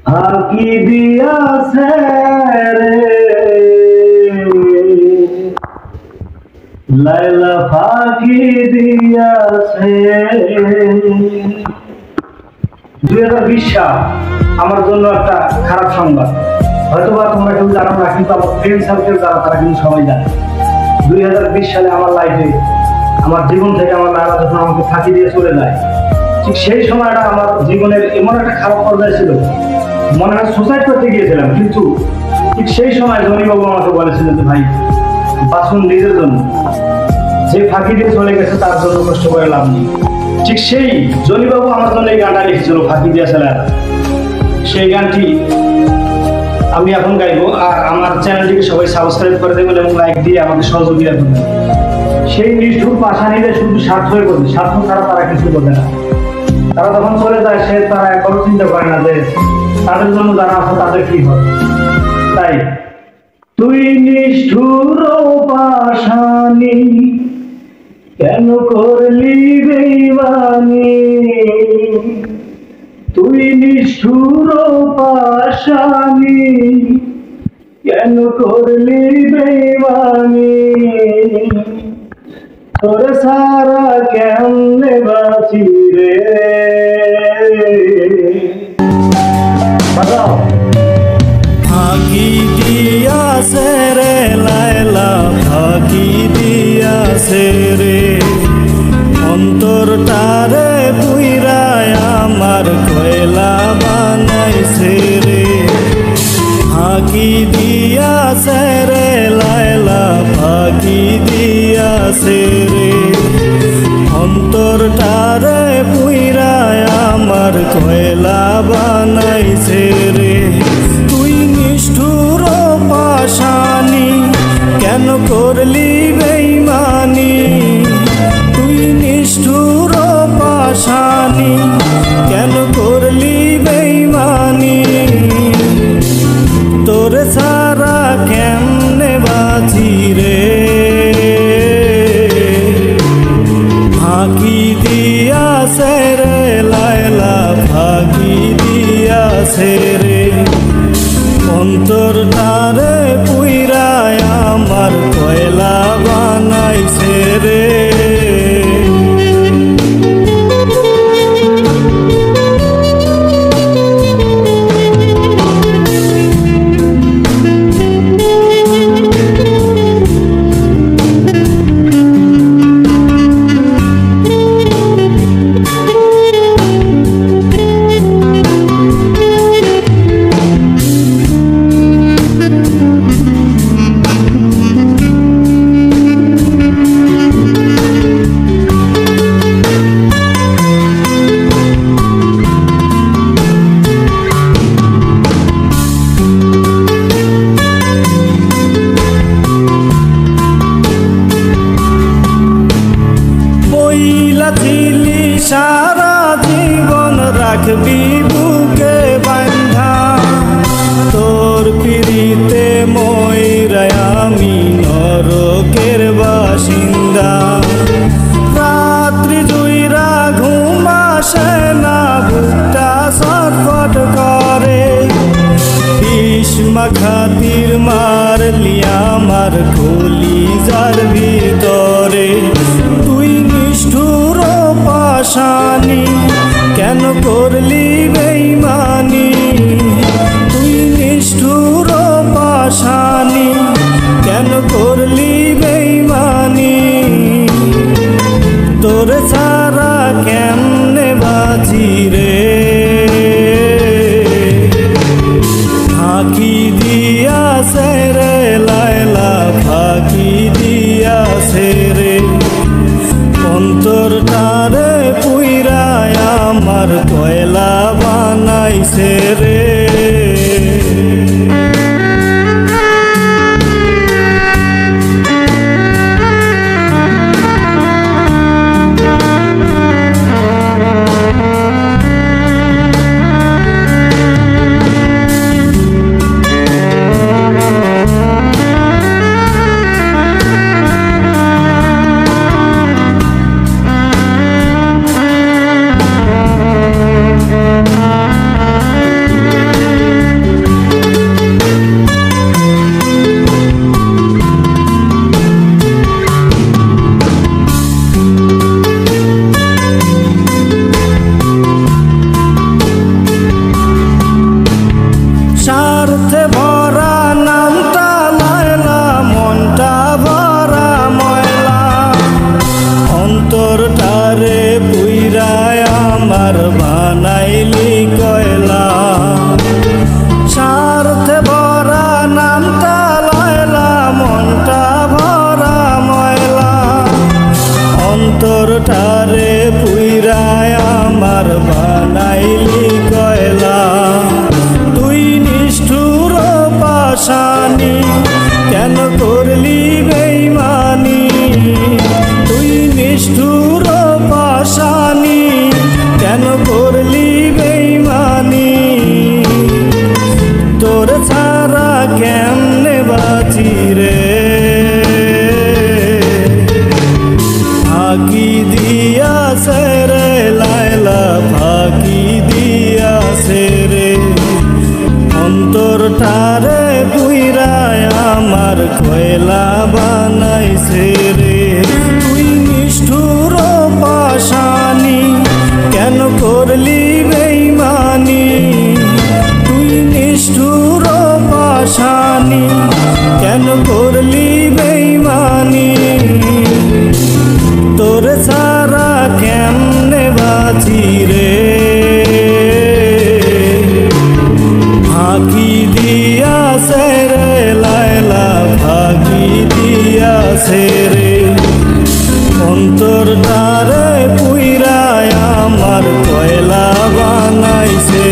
ফাঁকি দিয়াছে রে লাইলা, ফাঁকি দিয়াছে। 2020 সাল আমার জন্য একটা খারাপ সংবাদ। হয়তোবা তোমরা কেউ জানো না, কিন্তু আমার ফ্রেন্ড সার্কেল যারা তারা কিন্তু সবাই জানে। 2020 সালে আমার লাইফে, আমার জীবন থেকে আমার লাইলা যখন আমাকে ফাঁকি দিয়ে চলে যায়, ঠিক সেই সময়টা আমার জীবনের এমন একটা খারাপ পর্যায়ে ছিল, মনে হয় সুসাইড করতে গিয়েছিলাম। কিন্তু ঠিক সেই সময় জনিবাবু আমাকে বলেছিলেন যে ভাই বাঁচুন নিজের জন্য, যে ফাঁকি দিয়ে চলে গেছে তার জন্য কষ্ট করে লাভ নেই। ঠিক সেই জনিবাবু আমার জন্য এই গানটা লিখেছিল, ফাঁকি দিয়ে চলে। সেই গানটি আমি এখন গাইবো, আর আমার চ্যানেলটিকে সবাই সাবস্ক্রাইব করে দেবেন এবং লাইক দিয়ে আমাকে সহযোগিতা করবেন। সেই নিষ্ঠুর পাশানিরা শুধু স্বার্থ হয়ে করবে, স্বার্থ ছাড়া তারা কিছু করবে না। তারা যখন চলে যায় সে তারা একবারও চিন্তা করে না যে তাদের জন্য যারা আছে তাদের কি হবে। তাই তুই নিষ্ঠুর পাশানি কেন করলি বেঈমানি, তুই নিষ্ঠুর পাশানি কেন করলি বেঈমানি, তোর সারা কেমনে বাঁচি রে। বাজাও। ফাঁকি দিয়াছে রে লাইলা, ফাঁকি দিয়াছে রে, অন্তরটারে পুইরায় আমার কয়লা বানাইছে রে। ফাঁকি দিয়াছে রে লাইলা, ফাঁকি দিয়াছে রে, অন্তরটারে পুইরায় আমার কয়লা বানাইছে রে। তুই নিষ্ঠুর পাশানি কেন করলি বেঈমানি, তুই নিষ্ঠুর পাশানি কেন করলি বেঈমানি, তোর সারা কেমনে বাঁচি রে। ফাঁকি দিয়াছে রে লাইলা, ফাঁকি দিয়াছে রে, অন্তরটারে পুইরায় আমার কয়লা বানাইছে রে। সারা জীবন রাখবি বুকে বান্ধা, তোর পিড়িতে ময়রায় আমি নরকের বাসিন্দা। রাত্রি জুইরা ঘুম আসে না, বুকটা ছটফট করে, বিষ মাখাতির মারলি আমার কলিজার ভিতরে। তুই নিষ্ঠুর পাশানি কেন করলি বেঈমানি, তুই নিষ্ঠুর পাশানি কেন করলি বেঈমানি, তোর সারা কেমনে বাঁচি রে। ফাঁকি দিয়াছে রে লাইলা, ফাঁকি দিয়াছে রে, অন্তরটারে পুইরায় আমার কয়লা বানাইছে রে। কেন করলি বেইমানি তুই নিষ্ঠুর পাশানি কেন করলি বেইমানি তোর ছাড়া কেমনে বাঁচি রে ফাঁকি দিয়াছে রে লায়লা ফাঁকি দিয়াছে রে অন্তরটারে পুইরায় আমার কয়লা বানাইছে রে তুই নিষ্ঠুর পাশানি কেন করলি বেইমানি তুই নিষ্ঠুর পাশানি কেন করলি বেইমানি তোর সারা কেমনে বাঁচি রে ফাঁকি দিয়াছে রে লায়লা ফাঁকি দিয়াছে রে অন্তরটারে পুইরায় আমার কয়লা বানাইছে